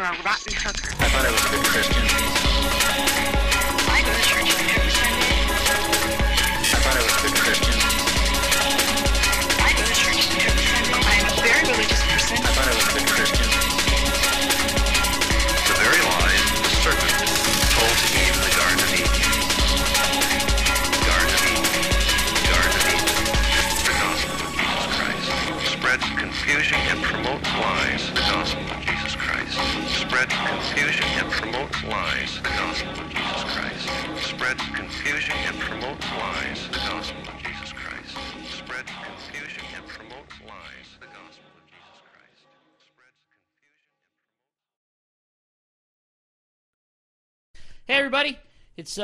a rotten hooker. I thought I was a good Christian. I go to church every Sunday. I thought I was a good Christian. I go to church every Sunday. I'm a very religious person. I thought I was a good Christian. The very lies the serpent told to Eve in the Garden of Eden. Garden of Eden. Garden of Eden. The gospel of Jesus Christ. Spread confusion and promote lies. The gospel of Jesus Christ. Spread confusion and promote lies. The gospel of Jesus Christ. Spread confusion and promote lies. The gospel of Jesus Christ. Spread confusion and promote lies. The gospel of Jesus Christ. Spread confusion and Hey everybody, it's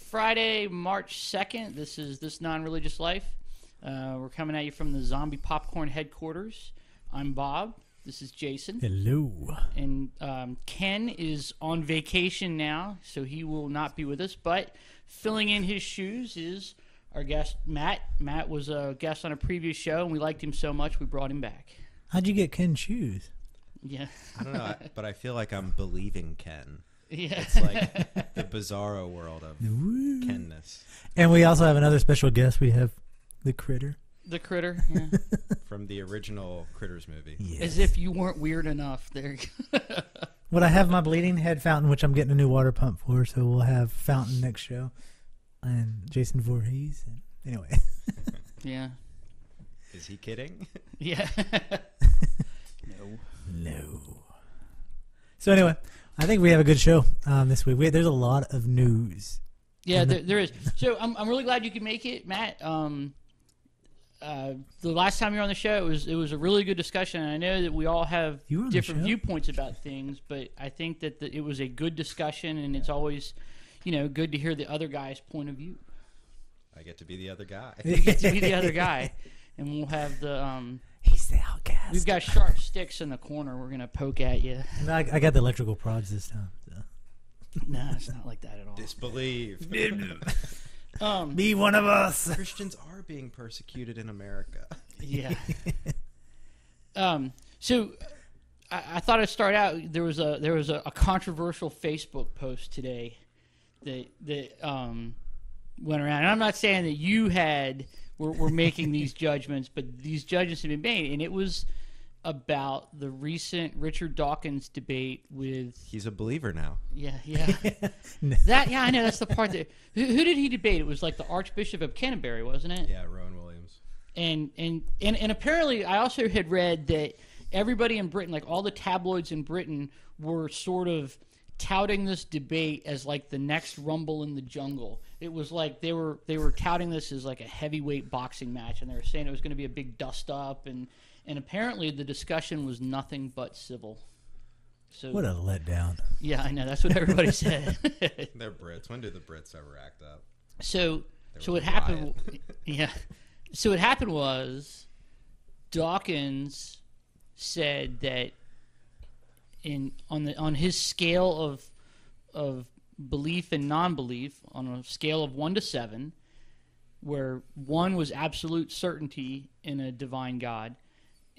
Friday, March 2nd. This is This Non-Religious Life. We're coming at you from the Zombie Popcorn headquarters. I'm Bob. This is Jason. Hello. And Ken is on vacation now, so he will not be with us. But filling in his shoes is our guest, Matt. Matt was a guest on a previous show, and we liked him so much we brought him back. How'd you get Ken's shoes? Yeah. I don't know, but I feel like I'm believing Ken. Yeah. It's like the bizarro world of Kenness. And we also have another special guest. We have the Critter. The Critter. Yeah. From the original Critters movie. Yes. As if you weren't weird enough. There. Well, I have my bleeding head fountain, which I'm getting a new water pump for, so we'll have fountain next show. And Jason Voorhees. And anyway. Yeah. Is he kidding? Yeah. No. So anyway, I think we have a good show this week. There's a lot of news. Yeah, there is. So I'm really glad you could make it, Matt. The last time you were on the show, it was a really good discussion. And I know that we all have different viewpoints about things, but I think that it was a good discussion, and it's always, good to hear the other guy's point of view. I get to be the other guy. You get to be the other guy, and we'll have the. He's the outcast. We've got sharp sticks in the corner. We're gonna poke at you. I got the electrical prods this time. So. No, it's not like that at all. Disbelieve. Be one of us. Christians are being persecuted in America. Yeah. So I thought I'd start out. There was a controversial Facebook post today that went around. And I'm not saying that you were making these judgments, but these judgments have been made, and it was about the recent Richard Dawkins debate with. He's a believer now. Yeah. I know that's the part that. Who did he debate? It was like the Archbishop of Canterbury, wasn't it? Yeah, Rowan Williams. And apparently, I also had read that everybody in Britain, like all the tabloids in Britain, were sort of touting this debate as like the next Rumble in the Jungle. It was like they were touting this as like a heavyweight boxing match, and they were saying it was going to be a big dust up, and apparently the discussion was nothing but civil. So What a letdown. Yeah, I know, that's what everybody said. They're Brits. When do the Brits ever act up? So what happened? Yeah. So what happened was Dawkins said that on his scale of belief and non-belief, on a scale of 1 to 7, where 1 was absolute certainty in a divine God,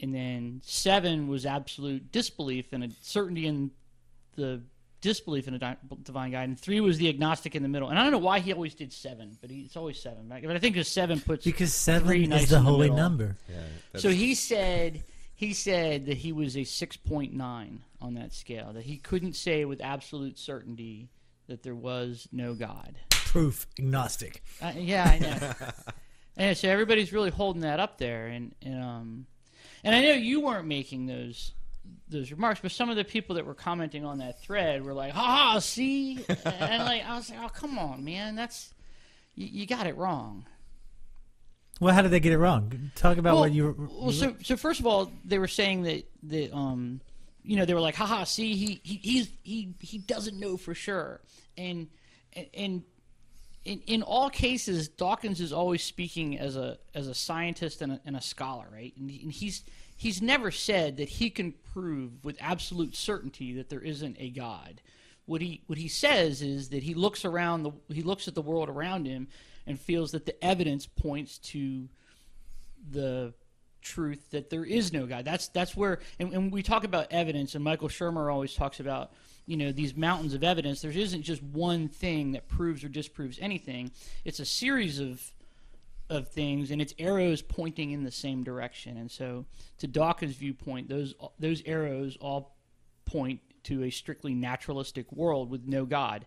and then 7 was absolute disbelief and a certainty in the disbelief in a divine God, and 3 was the agnostic in the middle. And I don't know why he always did 7, but it's always 7. But I think 7 puts because 7 3 is nice the in holy middle. number. Yeah, So he said that he was a 6.9 on that scale, that he couldn't say with absolute certainty that there was no God. Proof agnostic. Yeah, I know. And so everybody's really holding that up there, and I know you weren't making those remarks, but some of the people that were commenting on that thread were like, "Ha, see," and I was like, "Oh, come on, man, you got it wrong." Well, how did they get it wrong? Talk about what you were. So first of all, they were saying that they were like, "Haha, see, he doesn't know for sure," and in all cases, Dawkins is always speaking as a scientist and a scholar, right? And he's never said that he can prove with absolute certainty that there isn't a God. What he says is that he looks at the world around him and feels that the evidence points to the truth that there is no God. That's where, and we talk about evidence, and Michael Shermer always talks about, these mountains of evidence. There isn't just one thing that proves or disproves anything. It's a series of things, and it's arrows pointing in the same direction. And so, to Dawkins' viewpoint, those arrows all point to a strictly naturalistic world with no God,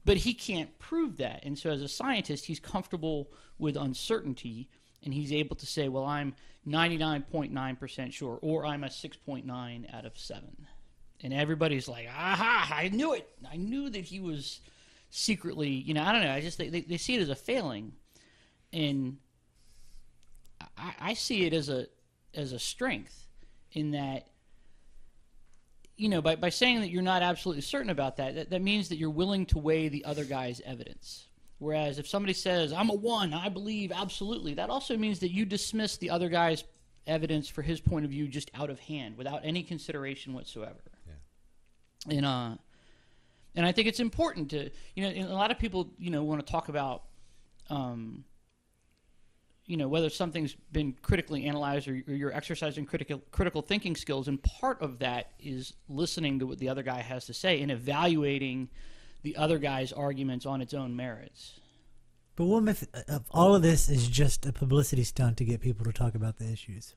but he can't prove that. And so, as a scientist, he's comfortable with uncertainty, and he's able to say, well, I'm 99.9% sure, or I'm a 6.9 out of 7. And everybody's like, aha, I knew it. I knew that he was secretly, I don't know. I just they see it as a failing. And I see it as a strength in that, by saying that you're not absolutely certain about that means that you're willing to weigh the other guy's evidence. Whereas if somebody says, I'm a 1, I believe absolutely, that also means that you dismiss the other guy's evidence for his point of view just out of hand, without any consideration whatsoever. Yeah. And I think it's important to, and a lot of people, want to talk about, whether something's been critically analyzed or you're exercising critical thinking skills, and part of that is listening to what the other guy has to say and evaluating the other guy's arguments on its own merits. But what if all of this is just a publicity stunt to get people to talk about the issues?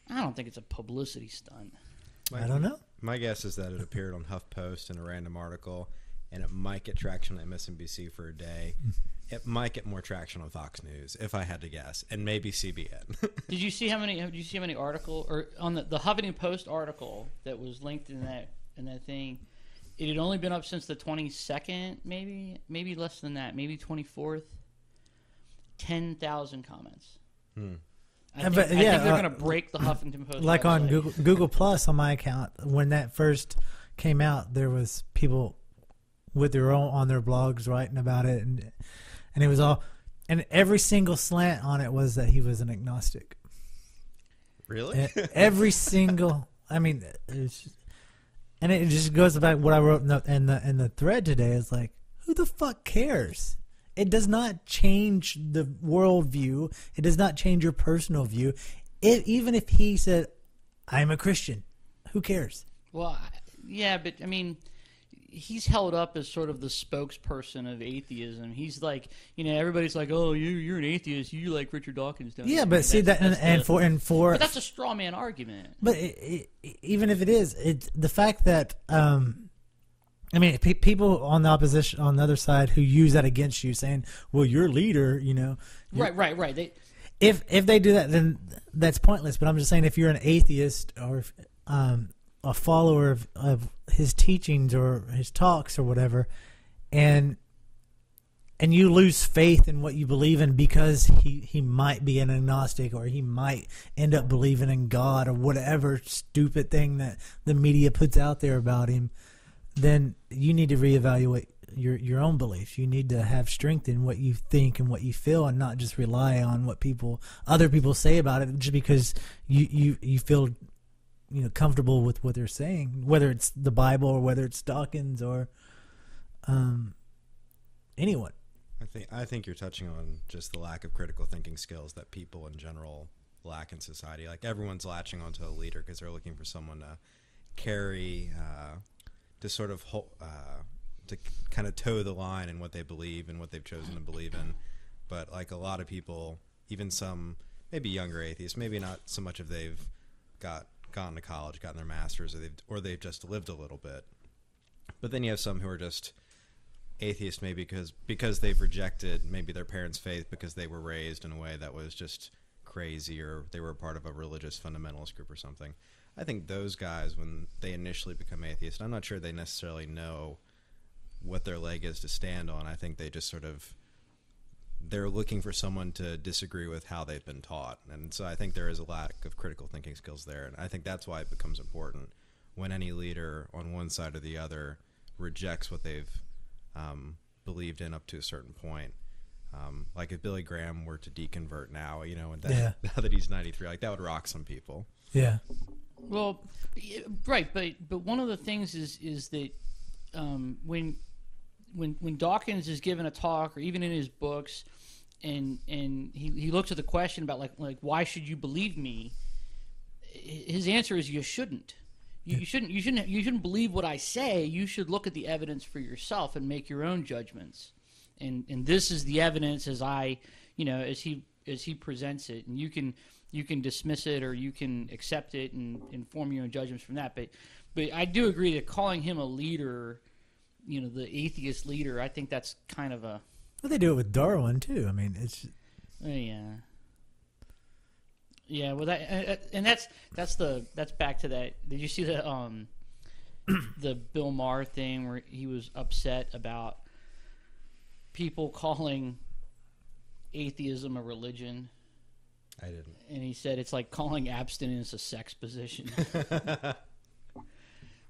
I don't think it's a publicity stunt. I don't know. My guess is that it appeared on HuffPost in a random article, and it might get traction on MSNBC for a day. It might get more traction on Fox News, if I had to guess, and maybe CBN. Did you see how many article, or on the Huffington Post article that was linked in that thing? It had only been up since the 22nd, maybe less than that, maybe 24th. 10,000 comments. I think they're going to break the Huffington Post. Like website. on Google Plus on my account, when that first came out, there was people with their own on their blogs writing about it, and it was all, and every single slant on it was that he was an agnostic. Really? Every single. I mean, and it just goes back what I wrote in the thread today. Is like, who the fuck cares? It does not change the worldview. It does not change your personal view. Even if he said, I'm a Christian, who cares? Well, yeah, but I mean, he's held up as sort of the spokesperson of atheism. He's like, everybody's like, oh, you're an atheist. You like Richard Dawkins, don't you? Yeah, but see that, but that's a straw man argument. But even if it is, the fact that people on the opposition, on the other side, who use that against you, saying, "Well, your leader, right." If they do that, then that's pointless. But I'm just saying, if you're an atheist or a follower of his teachings or his talks or whatever, and you lose faith in what you believe in because he might be an agnostic, or he might end up believing in God, or whatever stupid thing that the media puts out there about him, then you need to reevaluate your own beliefs. You need to have strength in what you think and what you feel, and not just rely on what other people say about it just because you feel comfortable with what they're saying, whether it's the Bible or whether it's Dawkins or anyone. I think you're touching on just the lack of critical thinking skills that people in general lack in society. Like, everyone's latching onto a leader because they're looking for someone to carry, to sort of to kind of toe the line in what they believe and what they've chosen to believe in. But like a lot of people, even some maybe younger atheists, maybe not so much if they've gone to college, gotten their masters, or they've just lived a little bit. But then you have some who are just atheists maybe because they've rejected maybe their parents' faith because they were raised in a way that was just crazy, or they were a part of a religious fundamentalist group or something. I think those guys, when they initially become atheists, I'm not sure they necessarily know what their leg is to stand on. I think they just they're looking for someone to disagree with how they've been taught. And so I think there is a lack of critical thinking skills there. And I think that's why it becomes important when any leader on one side or the other rejects what they've believed in up to a certain point. Like if Billy Graham were to deconvert now, now that he's 93, like that would rock some people. Yeah. Well, right, but one of the things is that when Dawkins is given a talk, or even in his books, and he looks at the question about like why should you believe me? His answer is you shouldn't. You shouldn't believe what I say. You should look at the evidence for yourself and make your own judgments. And this is the evidence as he presents it, and you can dismiss it or you can accept it and form your own judgments from that. But I do agree that calling him a leader, the atheist leader, I think that's kind of a. Well, they do it with Darwin too. I mean, it's. Yeah. Well, that's back to that. Did you see the the Bill Maher thing where he was upset about people calling atheism a religion? I didn't. And he said it's like calling abstinence a sex position.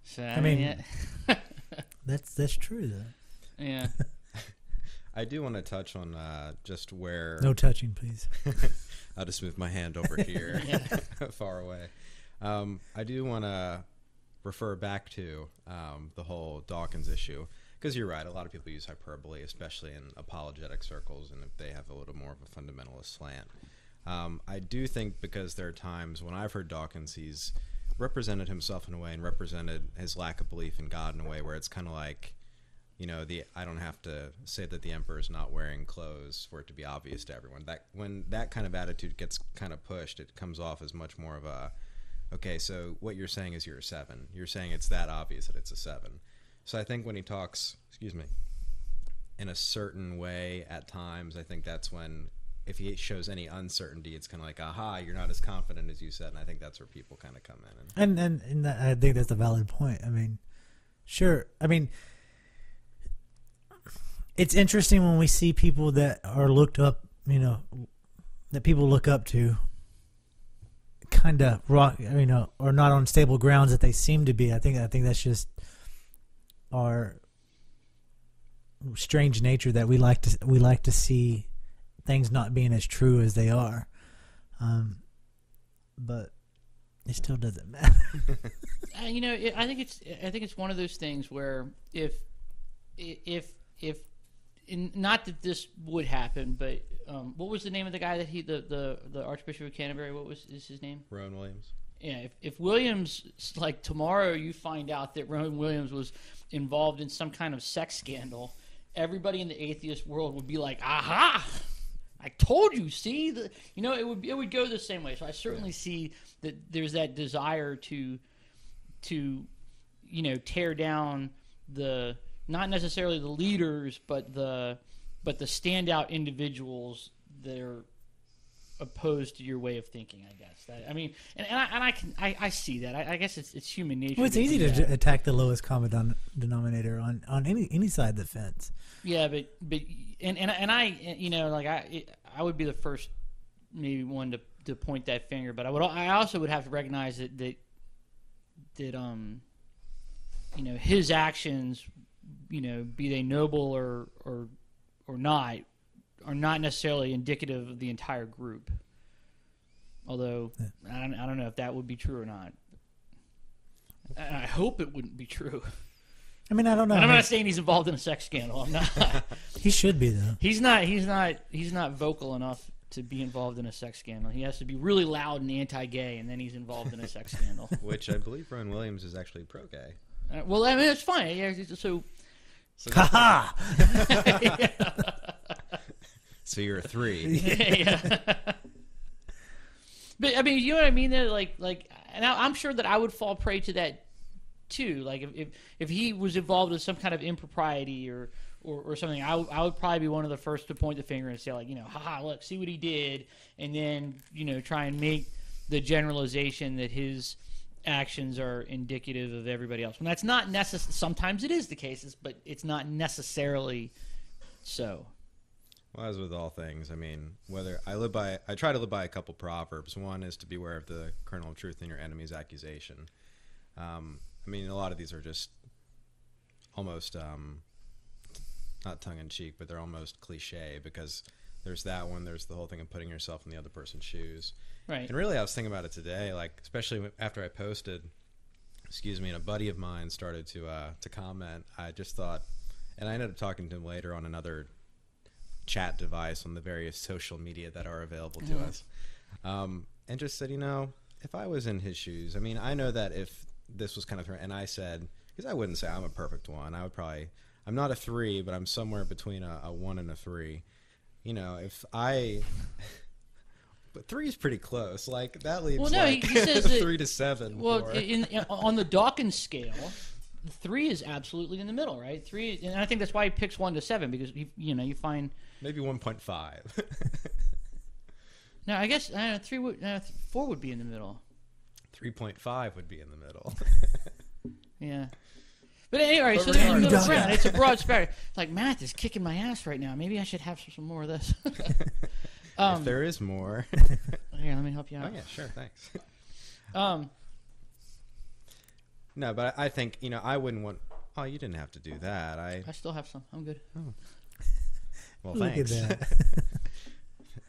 So I mean, that's true though. Yeah. I do want to touch on just where. No touching, please. I'll just move my hand over here, far away. I do want to refer back to the whole Dawkins issue, because you're right. A lot of people use hyperbole, especially in apologetic circles, and if they have a little more of a fundamentalist slant. I do think because there are times when I've heard Dawkins, he's represented himself in a way and represented his lack of belief in God in a way where it's kind of like, I don't have to say that the emperor is not wearing clothes for it to be obvious to everyone. That when that kind of attitude gets kind of pushed, it comes off as much more of a, okay, so what you're saying is you're a 7. You're saying it's that obvious that it's a 7. So I think when he talks, in a certain way at times, I think that's when, if he shows any uncertainty, it's kind of like, aha, you're not as confident as you said, and I think that's where people kind of come in. And I think that's a valid point. I mean, sure. I mean, it's interesting when we see people that are looked up, that people look up to, kind of or not on stable grounds that they seem to be. I think that's just our strange nature that we like to see things not being as true as they are, but it still doesn't matter. I think it's one of those things where if not that this would happen, but what was the name of the guy that the Archbishop of Canterbury? What was his name? Rowan Williams. Yeah, if Williams, like tomorrow you find out that Rowan Williams was involved in some kind of sex scandal, everybody in the atheist world would be like, aha, I told you, see? It would go the same way. So I certainly see that there's that desire to tear down the, not necessarily the leaders, but the standout individuals that are opposed to your way of thinking, I guess. I see that. I guess it's human nature. Well, it's easy to attack the lowest common denominator on any side of the fence. Yeah, but I would be the first maybe one to point that finger, but I also would have to recognize that his actions, be they noble or not, are not necessarily indicative of the entire group. Although I don't know if that would be true or not. I hope it wouldn't be true. I mean, I don't know. And I'm not saying he's involved in a sex scandal. I'm not. He should be though. He's not vocal enough to be involved in a sex scandal. He has to be really loud and anti-gay, and then he's involved in a sex scandal. Which I believe Rowan Williams is actually pro-gay. Well, I mean, it's fine. Yeah, so ha So you're a 3. yeah. But I mean, you know what I mean? There, like, and I'm sure that I would fall prey to that too. Like, if he was involved in some kind of impropriety or something, I would probably be one of the first to point the finger and say, like, haha, look, see what he did, and then try and make the generalization that his actions are indicative of everybody else. When that's not necessary. Sometimes it is the case, but it's not necessarily so. Well, as with all things, I mean, I try to live by a couple proverbs. One is to beware of the kernel of truth in your enemy's accusation. I mean, a lot of these are just almost not tongue-in-cheek, but they're almost cliche, because there's that one, there's the whole thing of putting yourself in the other person's shoes. Right. And really, I was thinking about it today, like, especially after I posted, and a buddy of mine started to comment. I just thought, and I ended up talking to him later on another chat device on the various social media that are available to us, and just said, if I was in his shoes, I mean, I know that if this was kind of, and I said, because I wouldn't say I'm a perfect one. I would probably, I'm not a 3, but I'm somewhere between a 1 and a 3. If I, but 3 is pretty close. Like that leaves he says 3 to 7. Well, on the Dawkins scale, 3 is absolutely in the middle, right? 3, and I think that's why he picks 1 to 7, because you find maybe 1.5. No, I guess 4 would be in the middle. 3.5 would be in the middle. Yeah. But anyway, so there's a middle ground. It's a broad spectrum. It's like, math is kicking my ass right now. Maybe I should have some more of this. If there is more. Here, let me help you out. Oh, yeah, sure, thanks. No, but I think, I wouldn't want... Oh, you didn't have to do that. I still have some. I'm good. Oh. Well, Look thanks. at that.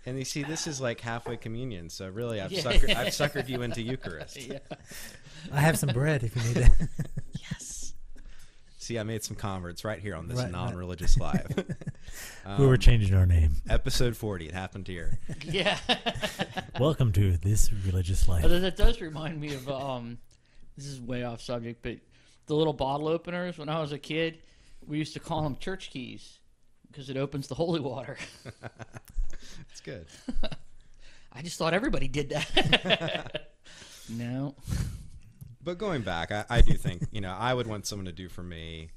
And you see, this is like halfway communion, so really I've suckered you into Eucharist. Yeah. I have some bread if you need it. Yes. See, I made some converts right here on this Right. non-religious live. We were changing our name. Episode 40, it happened here. Yeah. Welcome to This Religious Life. Although that does remind me of, this is way off subject, but the little bottle openers, when I was a kid, we used to call them church keys because it opens the holy water. It's good. I just thought everybody did that. No. But going back, I do think, I would want someone to do for me,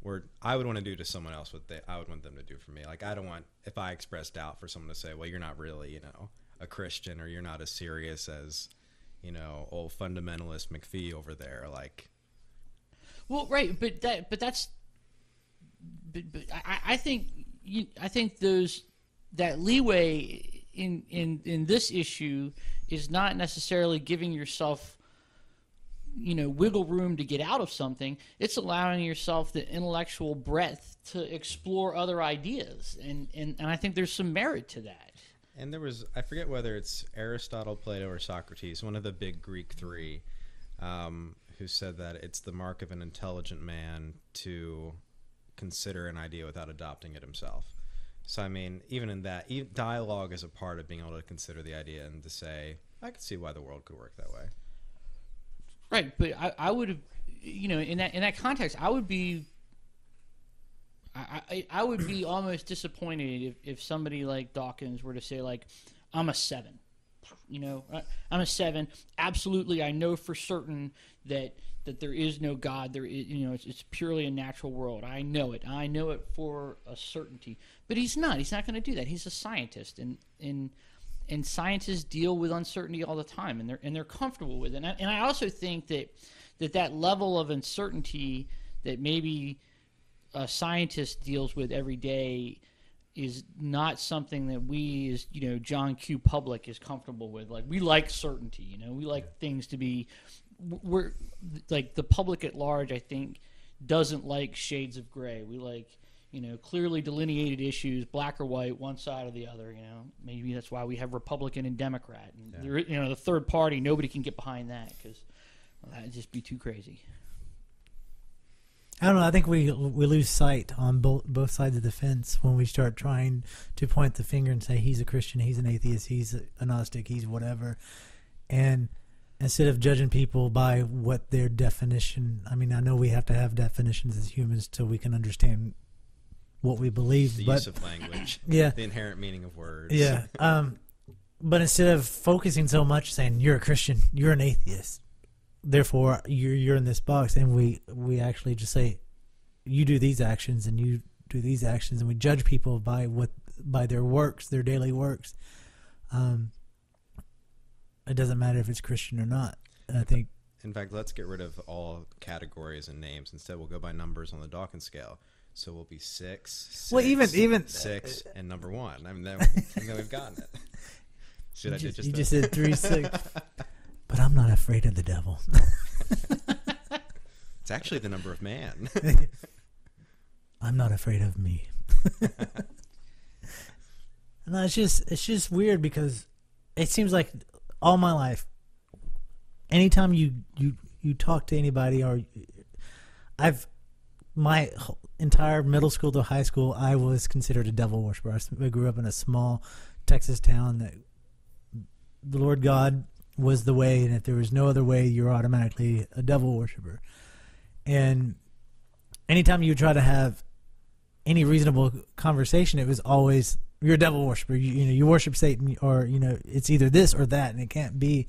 or I would want to do to someone else what I would want them to do for me. Like, I don't want, if I express doubt, for someone to say, well, you're not really, a Christian, or you're not as serious as, old fundamentalist McPhee over there. Like, Well, right, but I think that leeway in this issue is not necessarily giving yourself wiggle room to get out of something. It's allowing yourself the intellectual breadth to explore other ideas, and I think there's some merit to that. and there was, I forget whether it's Aristotle, Plato, or Socrates, one of the big Greek 3, who said that it's the mark of an intelligent man to consider an idea without adopting it himself. So, I mean, even in that, dialogue is a part of being able to consider the idea and to say, I could see why the world could work that way. Right, but I would have, in that context, I would be almost disappointed if somebody like Dawkins were to say, like, I'm a 7. I'm a 7. Absolutely, I know for certain that there is no God. There is, it's purely a natural world. I know it. I know it for a certainty. But he's not. He's not going to do that. He's a scientist, and scientists deal with uncertainty all the time, and they're comfortable with it. And I also think that level of uncertainty that maybe a scientist deals with every day is not something that we, as John Q. Public, is comfortable with. Like, we like certainty. We like things to be. We're like the public at large, I think, doesn't like shades of gray. We like, clearly delineated issues, black or white, one side or the other. Maybe that's why we have Republican and Democrat. And the third party, nobody can get behind that because that'd just be too crazy. I don't know. I think we lose sight on both sides of the fence when we start trying to point the finger and say he's a Christian, he's an atheist, he's an agnostic, he's whatever. And instead of judging people by what their definition, I mean, I know we have to have definitions as humans so we can understand what we believe. The use of language, the inherent meaning of words. Yeah. But instead of focusing so much saying you're a Christian, you're an atheist, therefore you're in this box, and we actually just say you do these actions and you do these actions, and we judge people by their works, their daily works. It doesn't matter if it's Christian or not. And I think, in fact, let's get rid of all categories and names. Instead, we'll go by numbers on the Dawkins scale. So we'll be 6. Well, even 6 and number 1. I mean, then we've gotten it. You just said 3, 6. But I'm not afraid of the devil. It's actually the number of man. I'm not afraid of me. No, it's just weird because it seems like all my life, anytime you talk to anybody, or I've my entire middle school to high school, I was considered a devil worshiper. I grew up in a small Texas town that the Lord God was the way, and if there was no other way, you're automatically a devil worshiper. And anytime you try to have any reasonable conversation, it was always, you're a devil worshiper. You worship Satan, or it's either this or that, and it can't be.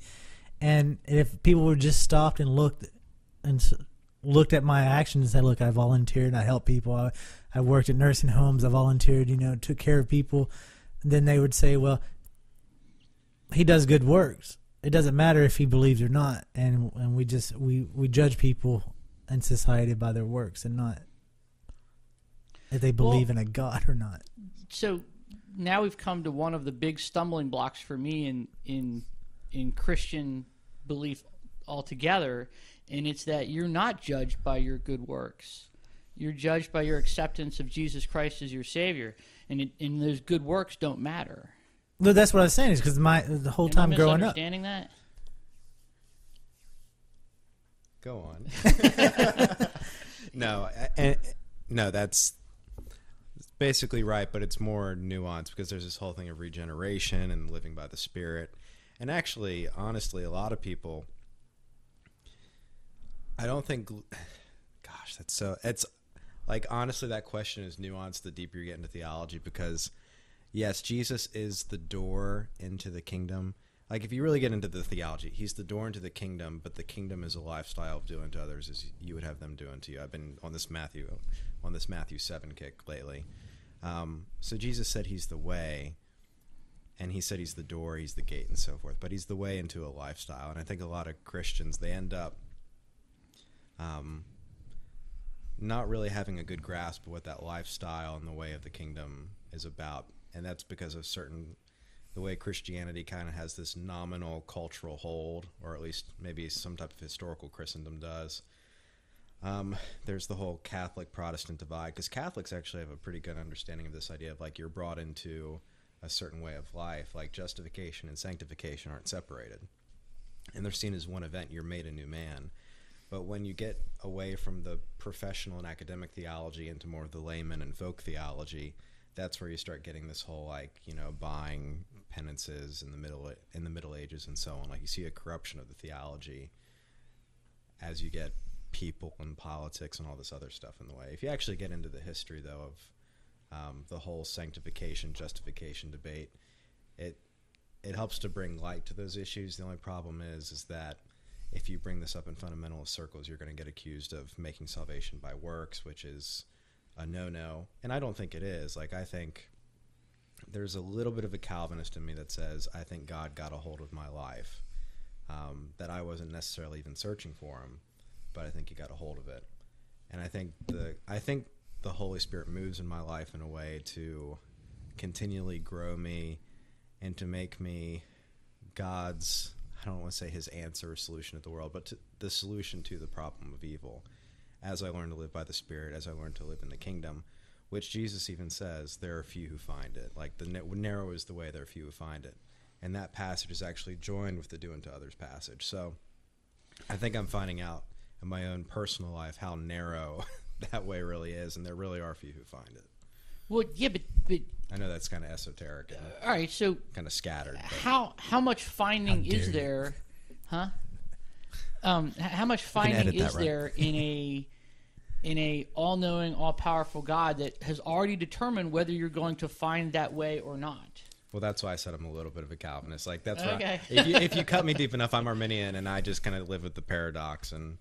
And if people would just stopped and looked at my actions and said, look, I volunteered, I helped people, I worked at nursing homes, I volunteered, took care of people, then they would say, well, he does good works. It doesn't matter if he believes or not. And we judge people in society by their works and not if they believe in a God or not. So now we've come to one of the big stumbling blocks for me in Christian belief altogether, and it's that you're not judged by your good works. You're judged by your acceptance of Jesus Christ as your Savior, and those good works don't matter. Well, that's what I was saying, is because the whole time growing up. Am I misunderstanding that? Go on. No, that's basically right, but it's more nuanced because there's this whole thing of regeneration and living by the Spirit. And actually, honestly, a lot of people, I don't think, gosh, it's like, honestly, that question is nuanced the deeper you get into theology, because yes, Jesus is the door into the kingdom. Like, if you really get into the theology, he's the door into the kingdom, but the kingdom is a lifestyle of doing to others as you would have them do unto you. I've been on this Matthew 7 kick lately. So Jesus said he's the way, and he said he's the door, he's the gate, and so forth. But he's the way into a lifestyle. And I think a lot of Christians, they end up not really having a good grasp of what that lifestyle and the way of the kingdom is about. And that's because of the way Christianity kind of has this nominal cultural hold, or at least maybe some type of historical Christendom does. There's the whole Catholic-Protestant divide, because Catholics actually have a pretty good understanding of this idea of, like, you're brought into a certain way of life, like justification and sanctification aren't separated. And they're seen as one event, you're made a new man. But when you get away from the professional and academic theology into more of the layman and folk theology, that's where you start getting this whole, like, buying penances in the Middle Ages and so on. Like, you see a corruption of the theology as you get people and politics and all this other stuff in the way. If you actually get into the history, though, of the whole sanctification, justification debate, it helps to bring light to those issues. The only problem is that if you bring this up in fundamentalist circles, you're going to get accused of making salvation by works, which is a no-no. And I don't think it is. Like, I think there's a little bit of a Calvinist in me that says, I think God got a hold of my life, that I wasn't necessarily even searching for him, but I think he got a hold of it. And I think the Holy Spirit moves in my life in a way to continually grow me and to make me God's, I don't want to say his answer or solution to the world, but the solution to the problem of evil, as I learn to live by the Spirit, as I learn to live in the kingdom, which Jesus even says, there are few who find it. Like, the narrow is the way, there are few who find it. And that passage is actually joined with the do unto others passage. So I think I'm finding out in my own personal life how narrow that way really is, and there really are few who find it. Well, yeah, but I know that's kind of esoteric and all right, so kind of scattered. How much finding is there, huh? How much finding is there in a all-knowing, all-powerful God that has already determined whether you're going to find that way or not? Well, that's why I said I'm a little bit of a Calvinist. Like, that's okay. Right. If you cut me deep enough, I'm Arminian, and I just kind of live with the paradox. And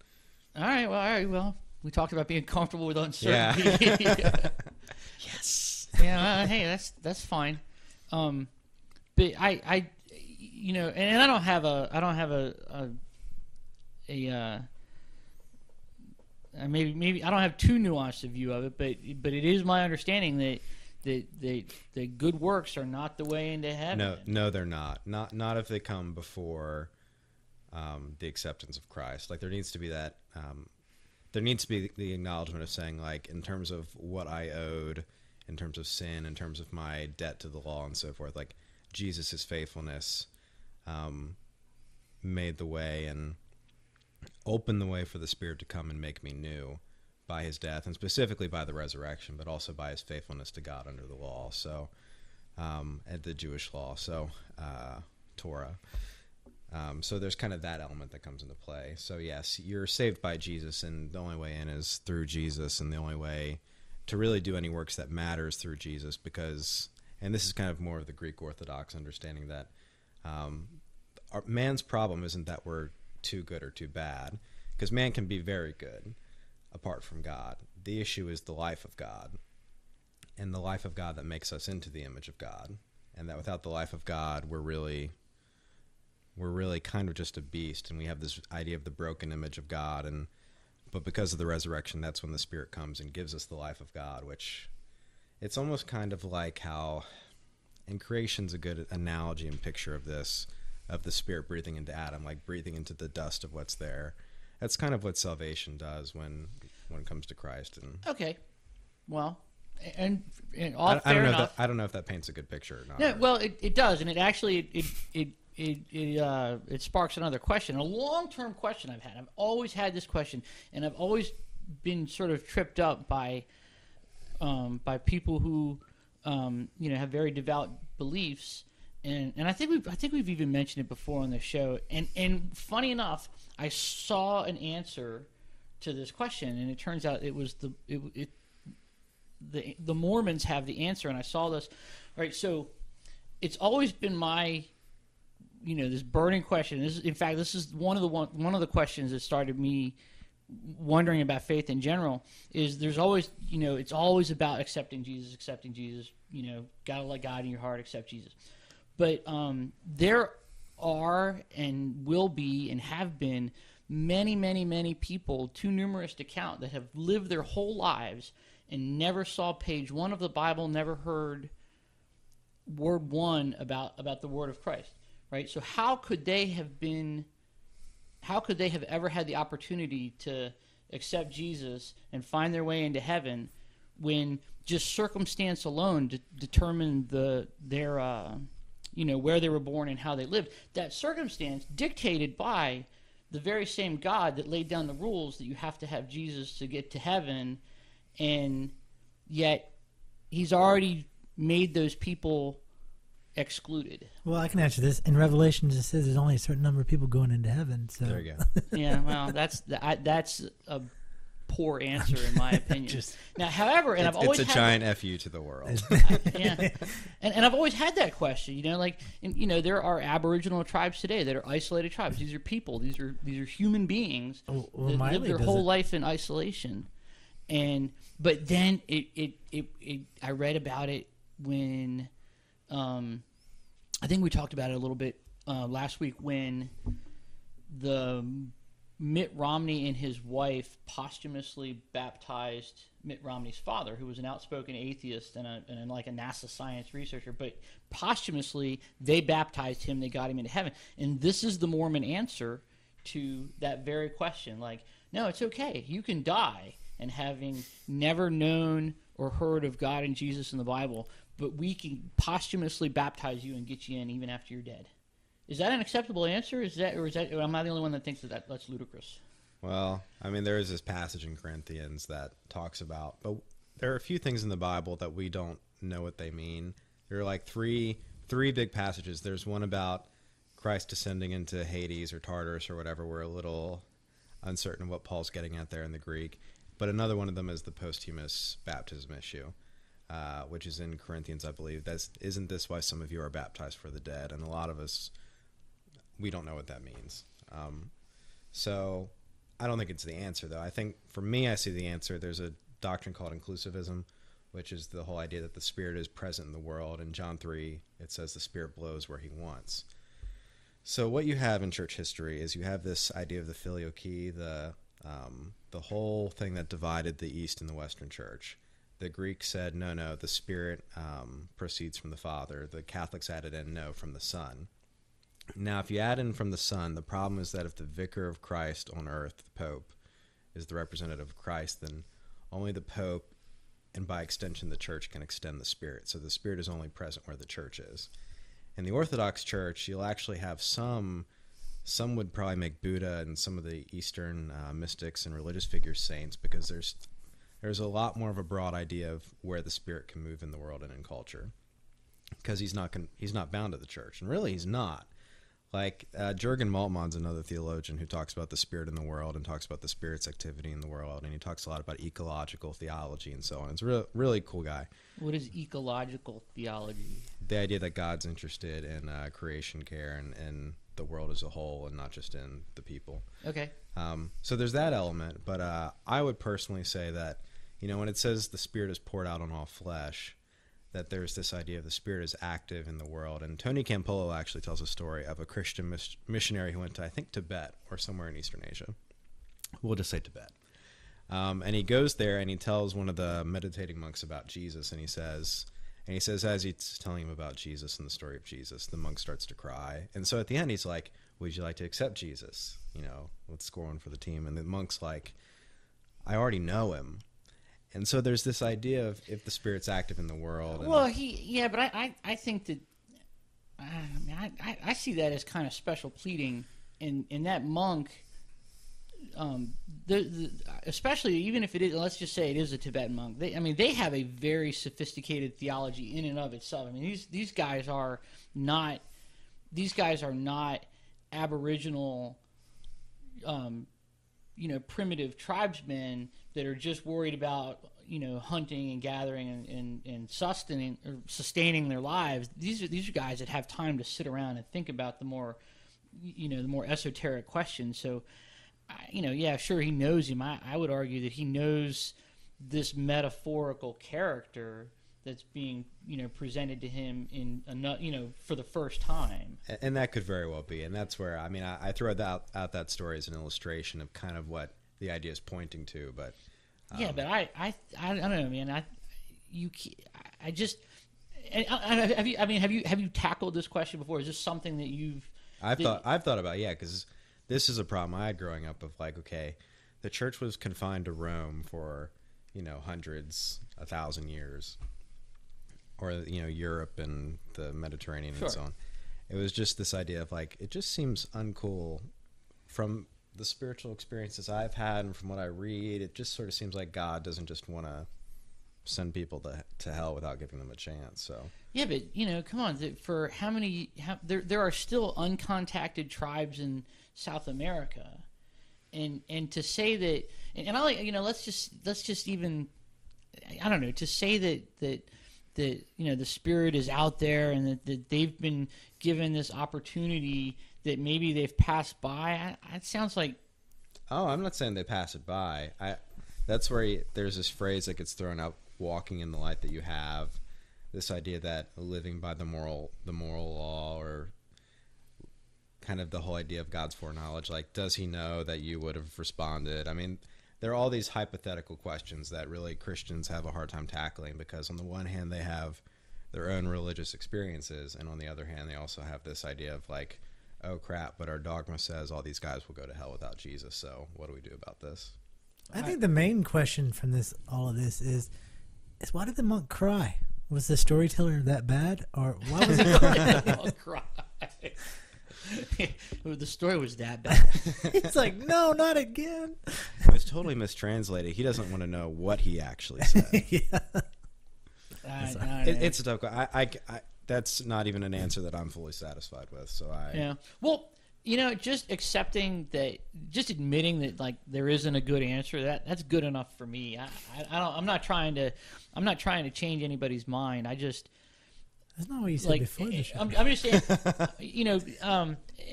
all right. Well, we talked about being comfortable with uncertainty. Yeah. Yes. Yeah. Hey, that's fine. But I and I don't have maybe I don't have too nuanced a view of it, but it is my understanding that good works are not the way into heaven. No, they're not. Not if they come before the acceptance of Christ. Like, there needs to be that. There needs to be the acknowledgement of saying, like, in terms of what I owed, in terms of sin, in terms of my debt to the law and so forth, like, Jesus' faithfulness made the way and opened the way for the Spirit to come and make me new. by his death, and specifically by the resurrection, but also by his faithfulness to God under the law. So, at the Jewish law, so Torah. So there's kind of that element that comes into play. So yes, you're saved by Jesus, and the only way in is through Jesus, and the only way to really do any works that matters through Jesus, because, and this is kind of more of the Greek Orthodox understanding that man's problem isn't that we're too good or too bad, because man can be very good apart from God. The issue is the life of God, and the life of God that makes us into the image of God, and that without the life of God, we're really kind of just a beast, and we have this idea of the broken image of God, but because of the resurrection, that's when the Spirit comes and gives us the life of God, which it's almost kind of like how, and creation's a good analogy and picture of this, of the Spirit breathing into Adam, like breathing into the dust of what's there. That's kind of what salvation does when it comes to Christ. And Okay, well, and all fair enough. I don't know if that paints a good picture or not. Yeah, well, it does, and it actually it sparks another question, a long-term question I've had. I've always had this question, and I've always been sort of tripped up by people who have very devout beliefs, and I think we've even mentioned it before on the show. And funny enough, I saw an answer to this question, and it turns out it was the Mormons have the answer, and I saw this. All right, so it's always been my this burning question. This is one of the questions that started me wondering about faith in general. Is there's always it's always about accepting Jesus. Gotta let God in your heart, accept Jesus. But there are and will be and have been many, many, many people, too numerous to count, that have lived their whole lives and never saw page 1 of the Bible, never heard word 1 about the word of Christ. Right? So how could they have ever had the opportunity to accept Jesus and find their way into heaven when just circumstance alone determined their where they were born and how they lived? That circumstance dictated by the very same God that laid down the rules that you have to have Jesus to get to heaven, and yet he's already made those people excluded. Well, I can answer this. In Revelation, it says there's only a certain number of people going into heaven. So there you go. Yeah, well, that's a poor answer in my opinion. Now, however, and I've always it's a giant FU to the world. Yeah, and I've always had that question. There are Aboriginal tribes today that are isolated tribes. These are people. These are human beings that live their whole life in isolation. But then I read about it when. I think we talked about it a little bit last week when the Mitt Romney and his wife posthumously baptized Mitt Romney's father, who was an outspoken atheist and like a NASA science researcher. But posthumously, they baptized him. They got him into heaven. And this is the Mormon answer to that very question. Like, no, it's okay. You can die and having never known or heard of God and Jesus in the Bible, but we can posthumously baptize you and get you in even after you're dead. Is that an acceptable answer? Or am I the only one that thinks that's ludicrous? Well, I mean, there is this passage in Corinthians that talks about, but there are a few things in the Bible that we don't know what they mean. There are like three big passages. There's one about Christ descending into Hades or Tartarus or whatever. We're a little uncertain what Paul's getting at there in the Greek. But another one of them is the posthumous baptism issue, which is in Corinthians, I believe. Isn't this why some of you are baptized for the dead? And a lot of us, we don't know what that means. So I don't think it's the answer, though. I think, for me, I see the answer. There's a doctrine called inclusivism, which is the whole idea that the Spirit is present in the world. In John 3, it says the Spirit blows where he wants. So what you have in church history is you have this idea of the filioque, the whole thing that divided the East and the Western Church. The Greeks said, no, the Spirit proceeds from the Father. The Catholics added in, no, from the Son. Now, if you add in from the Son, the problem is that if the vicar of Christ on earth, the Pope, is the representative of Christ, then only the Pope, and by extension the Church, can extend the Spirit. So the Spirit is only present where the Church is. In the Orthodox Church, you'll actually have some would probably make Buddha and some of the Eastern mystics and religious figures saints, because there's there's a lot more of a broad idea of where the Spirit can move in the world and in culture, because he's not bound to the church, and really he's not. Like Jürgen Moltmann's another theologian who talks about the Spirit in the world and talks about the Spirit's activity in the world, and he talks a lot about ecological theology and so on. It's a really cool guy. What is ecological theology? The idea that God's interested in creation care and the world as a whole, and not just in the people. Okay. So there's that element, but I would personally say that, when it says the Spirit is poured out on all flesh, that there's this idea of the Spirit is active in the world. And Tony Campolo actually tells a story of a Christian missionary who went to, I think, Tibet or somewhere in Eastern Asia. We'll just say Tibet. And he goes there and he tells one of the meditating monks about Jesus, and he says, as he's telling him about Jesus and the story of Jesus, the monk starts to cry. And so at the end, he's like, would you like to accept Jesus? Let's score one for the team. And the monk's like, I already know him. And so there's this idea of if the Spirit's active in the world. Well, but I think that, I see that as kind of special pleading in that monk, especially even if it is, let's just say it is a Tibetan monk. They have a very sophisticated theology in and of itself. These guys are not Aboriginal, primitive tribesmen that are just worried about hunting and gathering and sustaining their lives. These are guys that have time to sit around and think about the more esoteric questions. So, sure, he knows him. I would argue that he knows this metaphorical character that's being presented to him for the first time. And that could very well be. And that's where I throw out that story as an illustration of kind of what the idea is pointing to. But but I don't know, man. Have you tackled this question before? Is this something that I've thought about? Yeah, because this is a problem I had growing up of like, okay, the church was confined to Rome for hundreds, 1,000 years, or Europe and the Mediterranean and so on. It was just this idea of like, it just seems uncool from the spiritual experiences I've had and from what I read. It just sort of seems like God doesn't just want to send people to hell without giving them a chance. So yeah, but come on, for there are still uncontacted tribes in South America, and to say that, and I like, let's just even, I don't know, to say that the Spirit is out there and that they've been given this opportunity that maybe they've passed by. It sounds like... Oh, I'm not saying they pass it by. That's where there's this phrase that gets thrown out, walking in the light that you have. This idea that living by the moral law, or kind of the whole idea of God's foreknowledge. Like, does he know that you would have responded? There are all these hypothetical questions that really Christians have a hard time tackling, because on the one hand they have their own religious experiences, and on the other hand they also have this idea of like, oh crap, but our dogma says all these guys will go to hell without Jesus, so what do we do about this? I think the main question from all of this is why did the monk cry? Was the storyteller that bad, or why was he cry? The story was that bad. It's like, no, not again. It's totally mistranslated. He doesn't want to know what he actually said. Yeah. It's a tough question. That's not even an answer that I'm fully satisfied with. So yeah. Well, just accepting that, just admitting that like there isn't a good answer, that's good enough for me. I'm not trying to change anybody's mind. That's not what you said before the show. I'm just saying,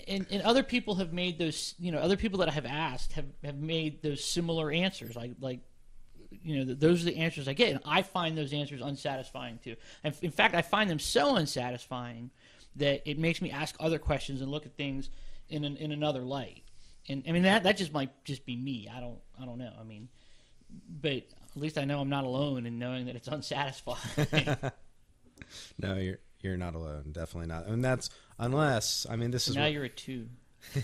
and other people have made those, other people that I have asked have made those similar answers. Like, those are the answers I get, and I find those answers unsatisfying too. And in fact, I find them so unsatisfying that it makes me ask other questions and look at things in another light. And that just might just be me. I don't know. But at least I know I'm not alone in knowing that it's unsatisfying. No, you're not alone. Definitely not. And that's unless this is now you're a 2.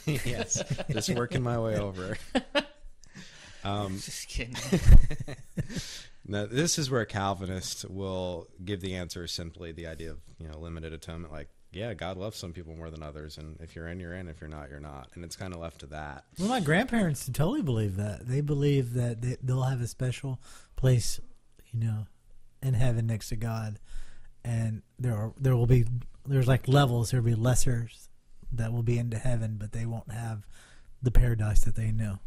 Yes, just working my way over. Just kidding. No, this is where Calvinists will give the answer simply the idea of limited atonement, like yeah, God loves some people more than others, and if you're in, you're in. If you're not, you're not. And it's kind of left to that. Well, my grandparents totally believe that. They believe that they'll have a special place, in heaven next to God, and there's like levels. There'll be lessers that will be into heaven, but they won't have the paradise that they know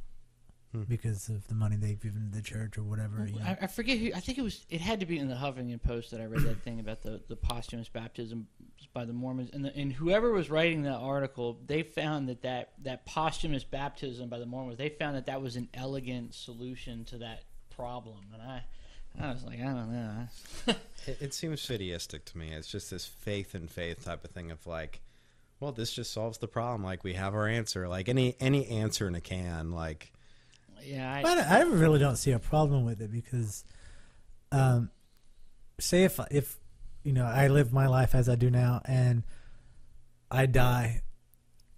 because of the money they've given to the church or whatever. I forget who. I think it had to be in the Huffington Post that I read that thing about the posthumous baptism by the Mormons, and whoever was writing that article, they found that posthumous baptism by the Mormons, they found that was an elegant solution to that problem, and I was like, I don't know. It seems fideistic to me. It's just this faith in faith type of thing of like, well, this just solves the problem. Like, we have our answer. Like any answer in a can. Like, yeah, I really don't see a problem with it because, say if I live my life as I do now and I die,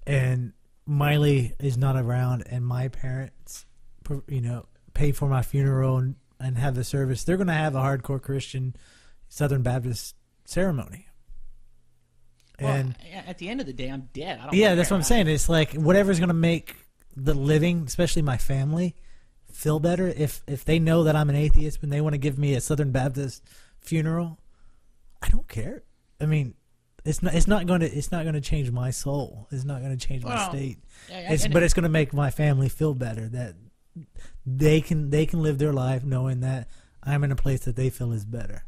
and Miley is not around, and my parents, pay for my funeral and have the service, they're going to have a hardcore Christian Southern Baptist ceremony. And at the end of the day, I'm dead. I don't that's what I'm saying. It's like whatever's going to make the living, especially my family, feel better. If they know that I'm an atheist and they want to give me a Southern Baptist funeral, I don't care. I mean, it's not going to change my soul. It's not going to change my state. But it's going to make my family feel better that they can live their life knowing that I'm in a place that they feel is better.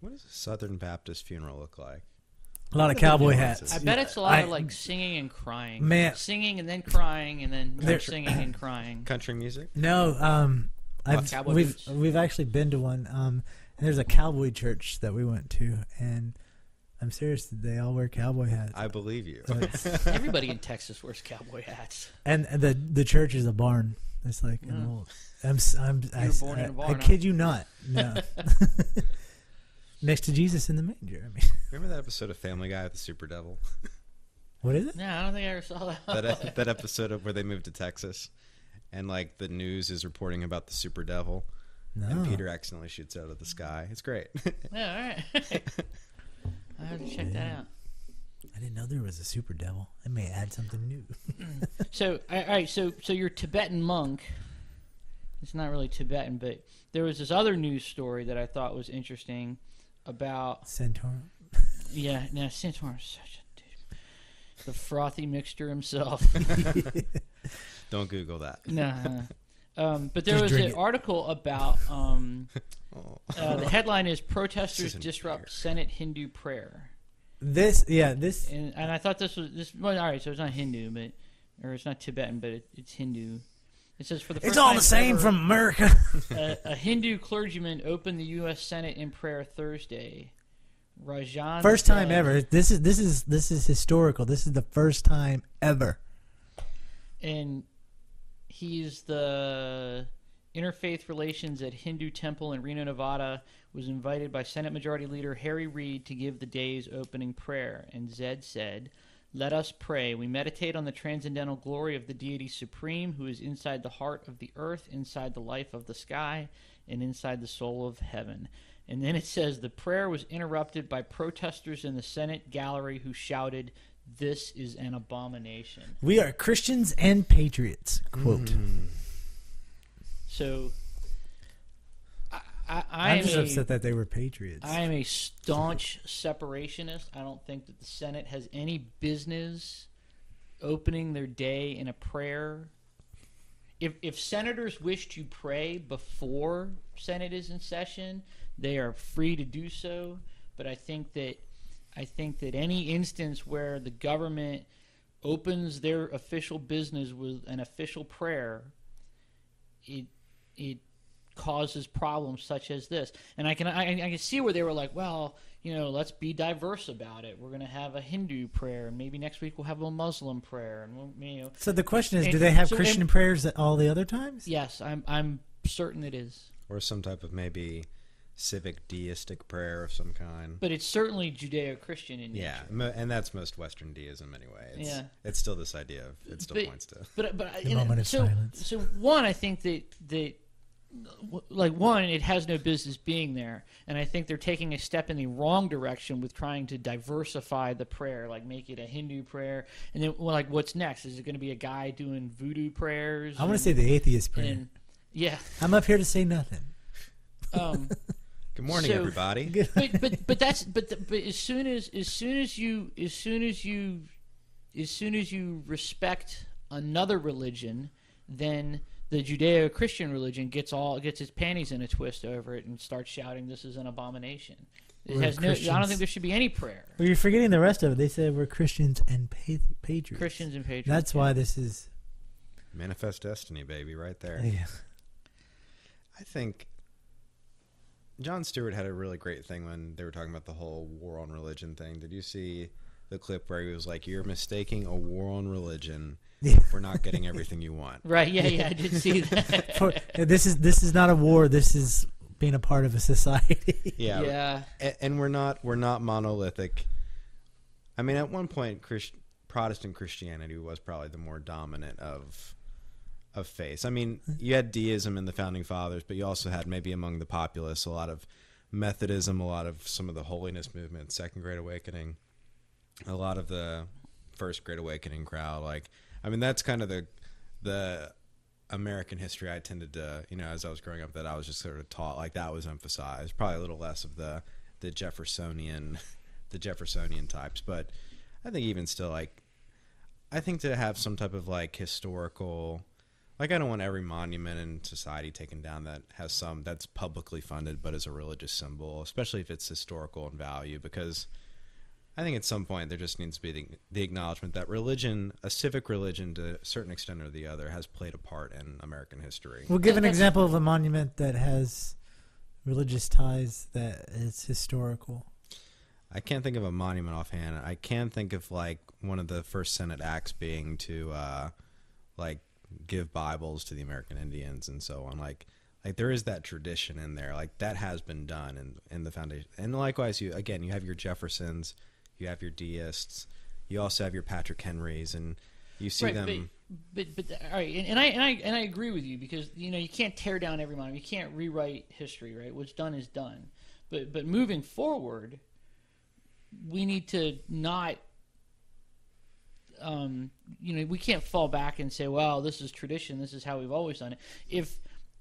What does a Southern Baptist funeral look like? A lot of cowboy hats. I bet it's a lot of like singing and crying. Man, singing and then crying and then more singing and crying. Country music? No, we've actually been to one. And there's a cowboy church that we went to, and I'm serious. They all wear cowboy hats. I believe you. Everybody in Texas wears cowboy hats. And the church is a barn. It's like an old. You were born in a barn. I kid you not. No. Next to Jesus in the manger. I mean, remember that episode of Family Guy with the Super Devil? What is it? No, I don't think I ever saw that. that episode of where they moved to Texas, and like the news is reporting about the Super Devil, and Peter accidentally shoots out of the sky. It's great. Yeah, all right. I have to check that out. I didn't know there was a super devil. I may add something new. So, all right. So your Tibetan monk. It's not really Tibetan, but there was this other news story that I thought was interesting about Centaur. Yeah, no, Centaur is such a dude. The frothy mixture himself. Don't Google that. No. But there was an article about the headline is "Protesters Disrupt Senate Hindu Prayer." This. And I thought this. Well, all right, so it's not Hindu, or it's not Tibetan, but it's Hindu. It says for the first it's all time the same ever, from America. a Hindu clergyman opened the U.S. Senate in prayer Thursday. Rajan. First time ever. This is historical. This is the first time ever. And he's the interfaith relations at Hindu Temple in Reno, Nevada. Was invited by Senate Majority Leader Harry Reid to give the day's opening prayer. And Zed said, "Let us pray. We meditate on the transcendental glory of the deity supreme, who is inside the heart of the earth, inside the life of the sky, and inside the soul of heaven." And then it says, the prayer was interrupted by protesters in the Senate gallery who shouted, "This is an abomination." We are Christians and patriots, quote. So, I'm just upset that they were patriots. I am a staunch separationist. I don't think that the Senate has any business opening their day in a prayer. If senators wish to pray before Senate is in session, they are free to do so. But I think that any instance where the government opens their official business with an official prayer, it causes problems such as this. And I can see where they were like, well, let's be diverse about it. We're going to have a Hindu prayer, and maybe next week we'll have a Muslim prayer. And So the question is, do they have Christian prayers at all the other times? Yes, I'm certain it is. Or some type of maybe civic deistic prayer of some kind. But it's certainly Judeo-Christian in nature. Yeah, and that's most Western deism anyway. It's still this idea of, it still points to. The moment of silence. So one, I think that like, one, it has no business being there, and I think they're taking a step in the wrong direction with trying to diversify the prayer, like make it a Hindu prayer, and then, well, like, what's next? Is it going to be a guy doing voodoo prayers? I want to say the atheist prayer. And, yeah. I'm up here to say nothing. Good morning, So- everybody. but as soon as you respect another religion, then the Judeo-Christian religion gets its panties in a twist over it and starts shouting, "This is an abomination." It We're has no. I don't Christians. think there should be any prayer. Well, you're forgetting the rest of it. They said we're Christians and patriots. Christians and patriots. That's why this is. Manifest destiny, baby, right there. Yeah. I think Jon Stewart had a really great thing when they were talking about the whole war on religion thing. Did you see the clip where he was like, "You're mistaking a war on religion for not getting everything you want"? Right? Yeah, I did see that. This is not a war. This is being a part of a society. Yeah. And we're not monolithic. I mean, at one point, Protestant Christianity was probably the more dominant of faiths. I mean, you had deism in the Founding Fathers, but you also had, maybe among the populace, a lot of Methodism, a lot of some of the holiness movement, Second Great Awakening, a lot of the First Great Awakening crowd. Like, I mean, that's kind of the American history I tended to, as I was growing up, that I was just sort of taught, like, that was emphasized. Probably a little less of the Jeffersonian types, but I think even still, like, I think to have some type of, like, historical, like, I don't want every monument in society taken down that has that's publicly funded but is a religious symbol, especially if it's historical in value, because I think at some point there just needs to be the acknowledgement that religion, a civic religion to a certain extent or the other, has played a part in American history. We'll give an example of a monument that has religious ties that is historical. I can't think of a monument offhand. I can think of, like, one of the first Senate acts being to like give Bibles to the American Indians and so on. Like there is that tradition in there. Like, that has been done in the foundation. And likewise, you have your Jeffersons, you have your deists, you also have your Patrick Henrys, and you see them. But all right, and I agree with you, because you can't tear down every monument. You can't rewrite history, right? What's done is done. But moving forward, we need to not. We can't fall back and say, well, this is tradition, this is how we've always done it.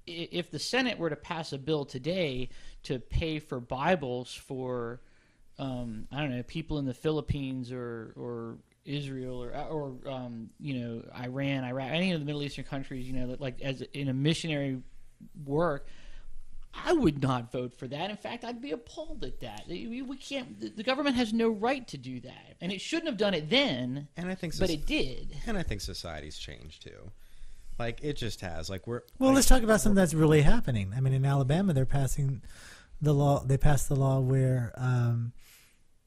If the Senate were to pass a bill today to pay for Bibles for, I don't know, people in the Philippines or Israel or Iran, Iraq, any of the Middle Eastern countries, like as in a missionary work, I would not vote for that. In fact, I'd be appalled at that. We can't. The government has no right to do that, and it shouldn't have done it then. And I think, but it did. And I think society's changed too. Like, it just has. Like, let's talk about something that's really happening. I mean, in Alabama, they're passing the law. They passed the law where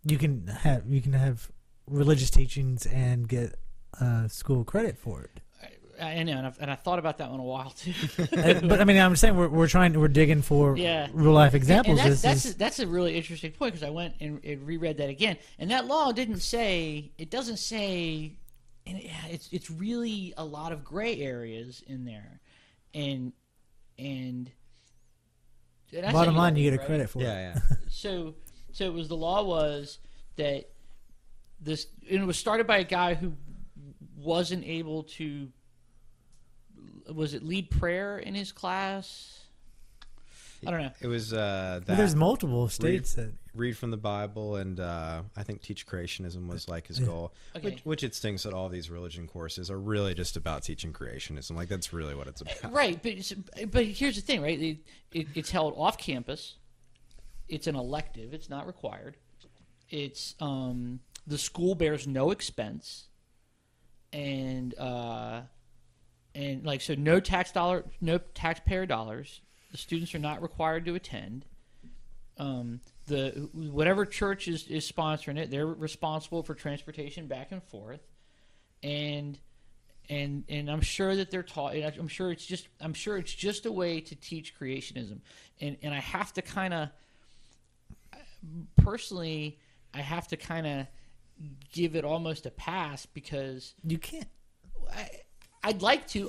you can have religious teachings and get school credit for it. I know, and I thought about that one a while too. But I mean, I'm saying we're digging for real life examples. And that's a really interesting point, because I went and reread that again, and that law doesn't say, and it's really a lot of gray areas in there, and bottom line, you get a right? credit for it. Yeah. So it was, the law was that this, and it was started by a guy who wasn't able to. Was it lead prayer in his class? I don't know. It was There's multiple states that read from the Bible, and I think teach creationism was like his goal. Okay. Which it stinks that all these religion courses are really just about teaching creationism. Like, that's really what it's about. Right, but here's the thing, right? It's held off campus. It's an elective. It's not required. It's the school bears no expense, and so no taxpayer dollars. The students are not required to attend. Whatever church is sponsoring it, they're responsible for transportation back and forth, and I'm sure that they're taught. I'm sure it's just a way to teach creationism, and I have to kind of personally, give it almost a pass, because you can't. I'd like to.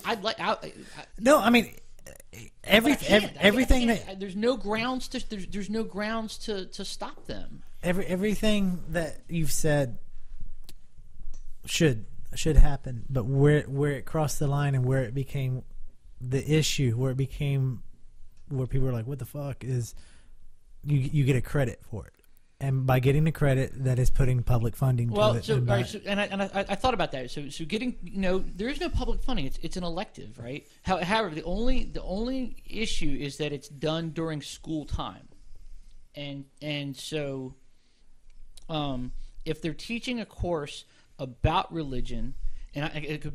No, I mean, everything that there's no grounds to there's no grounds to stop them. Everything that you've said should happen, but where it crossed the line and where it became the issue, where people are like, what the fuck, is you get a credit for it. And by getting the credit, that is putting public funding to it. I thought about that. So getting, there is no public funding. It's an elective, right? However, the only issue is that it's done during school time, and so if they're teaching a course about religion,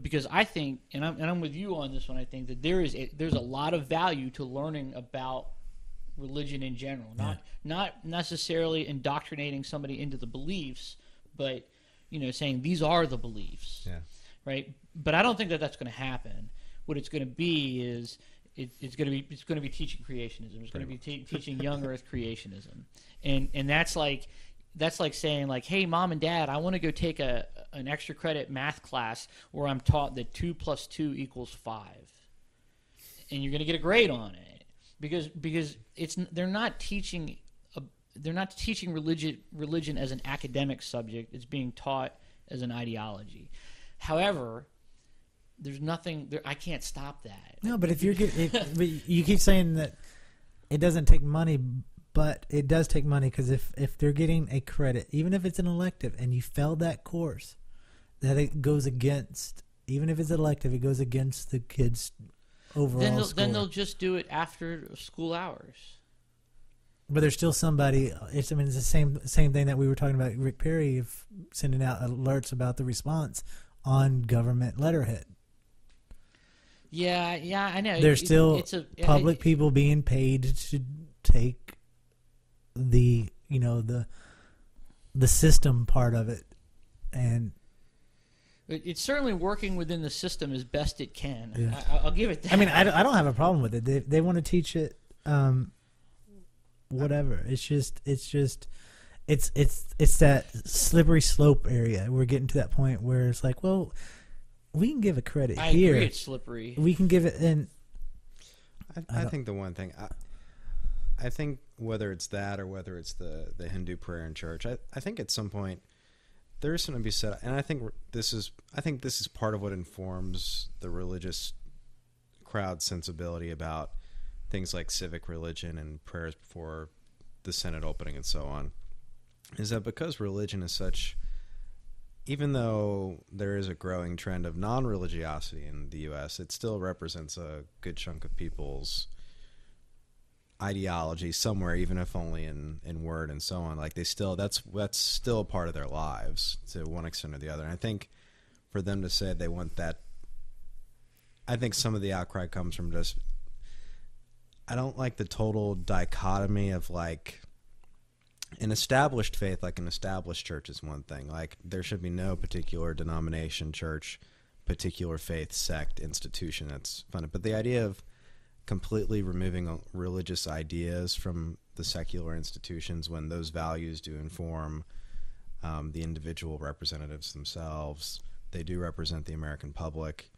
because I think, and I'm with you on this one, I think that there's a lot of value to learning about religion in general, not necessarily indoctrinating somebody into the beliefs, but saying these are the beliefs, right? But I don't think that that's going to happen. What it's going to be is it's going to be teaching creationism. It's going to be teaching young Earth creationism, and that's like saying like, hey, mom and dad, I want to go take an extra credit math class where I'm taught that 2 + 2 = 5, and you're going to get a grade on it. Because they're not teaching religion as an academic subject. It's being taught as an ideology. However, there's nothing there. I can't stop that. No, but but you keep saying that it doesn't take money, but it does take money, because if they're getting a credit, even if it's an elective, and you failed that course, that it goes against, even if it's elective, it goes against the kids' overall score. Then they'll just do it after school hours. But there's still somebody. It's the same thing that we were talking about, Rick Perry, of sending out alerts about the response on government letterhead. Yeah, I know. There's still public people being paid to take the system part of it, and it's certainly working within the system as best it can. Yeah. I'll give it that. I mean, I don't have a problem with it. They want to teach it, whatever. It's that slippery slope area. We're getting to that point where it's like, well, we can give a credit I here. agree, it's slippery. We can give it in. I think the one thing, I think whether it's that or whether it's the Hindu prayer in church, I think at some point there is something to be said, and I think this is part of what informs the religious crowd sensibility about things like civic religion and prayers before the Senate opening and so on, is that because religion is such, even though there is a growing trend of non-religiosity in the U.S., it still represents a good chunk of people's ideology somewhere, even if only in word and so on. Like that's still part of their lives to one extent or the other. And I think for them to say they want that, I think some of the outcry comes from just, I don't like the total dichotomy of like an established faith, like an established church is one thing. Like there should be no particular denomination, church, particular faith, sect, institution that's funded. But the idea of completely removing religious ideas from the secular institutions when those values do inform the individual representatives themselves, they do represent the American public.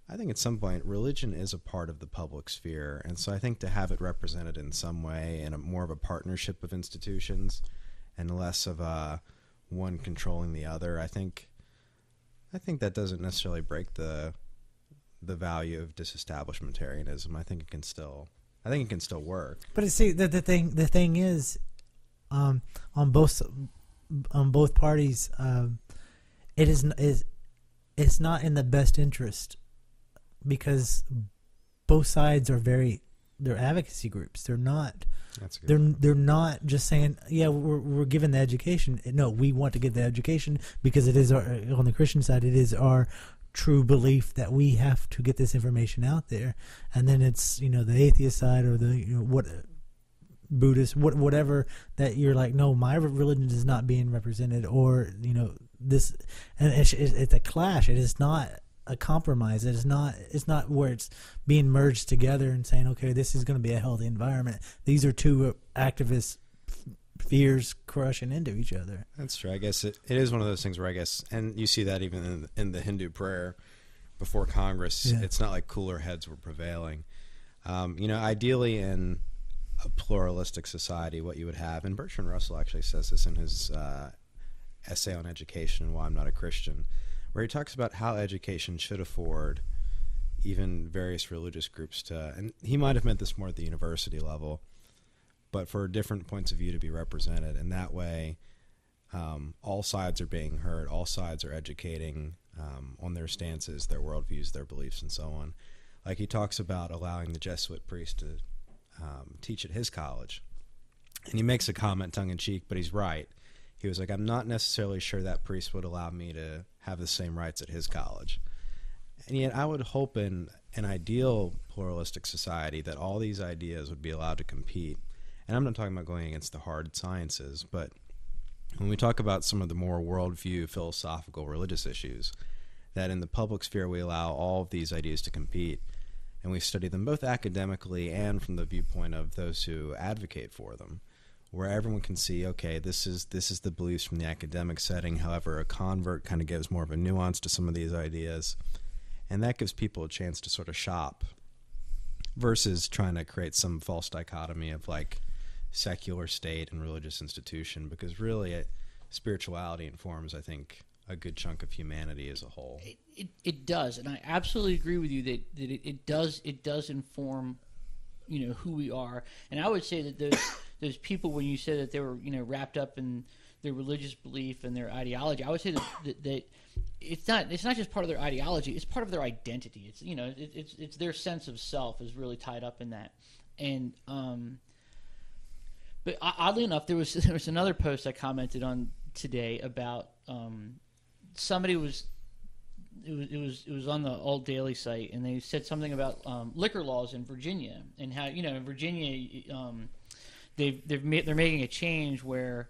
I think at some point religion is a part of the public sphere, and so I think to have it represented in some way in more of a partnership of institutions and less of one controlling the other, I think that doesn't necessarily break the value of disestablishmentarianism. I think it can still work. But see, the thing is, on both parties, it's not in the best interest, because both sides are they're advocacy groups. They're not. That's good. They're not just saying, yeah, we're giving the education. No, we want to give the education because it is on the Christian side, it is our true belief that we have to get this information out there. And then it's the atheist side or the what Buddhist, whatever, that you're like, no, my religion is not being represented, or this, and it's a clash. It is not a compromise. It's not where it's being merged together and saying, okay, this is going to be a healthy environment. These are two activist fears crushing into each other. That's true. I guess it is one of those things where I guess, and you see that even in the Hindu prayer before Congress, It's not like cooler heads were prevailing. Ideally in a pluralistic society, what you would have, and Bertrand Russell actually says this in his essay on education and why I'm not a Christian, where he talks about how education should afford even various religious groups to, and he might have meant this more at the university level, but for different points of view to be represented. And that way, all sides are being heard, all sides are educating on their stances, their worldviews, their beliefs, and so on. Like he talks about allowing the Jesuit priest to teach at his college. And he makes a comment tongue-in-cheek, but he's right. He was like, I'm not necessarily sure that priest would allow me to have the same rights at his college. And yet I would hope in an ideal pluralistic society that all these ideas would be allowed to compete. And I'm not talking about going against the hard sciences, but when we talk about some of the more worldview, philosophical, religious issues, that in the public sphere we allow all of these ideas to compete, and we study them both academically and from the viewpoint of those who advocate for them, where everyone can see, okay, this is the beliefs from the academic setting. However, a convert kind of gives more of a nuance to some of these ideas, and that gives people a chance to sort of shop versus trying to create some false dichotomy of like secular state and religious institution, because really spirituality informs, I think, a good chunk of humanity as a whole. It does, and I absolutely agree with you that it does inform, who we are. And I would say that those people, when you said that they were wrapped up in their religious belief and their ideology, I would say that it's not just part of their ideology; it's part of their identity. It's their sense of self is really tied up in that. And but oddly enough, there was another post I commented on today about somebody was. It was on the Alt Daily site, and they said something about liquor laws in Virginia, and how in Virginia they're making a change where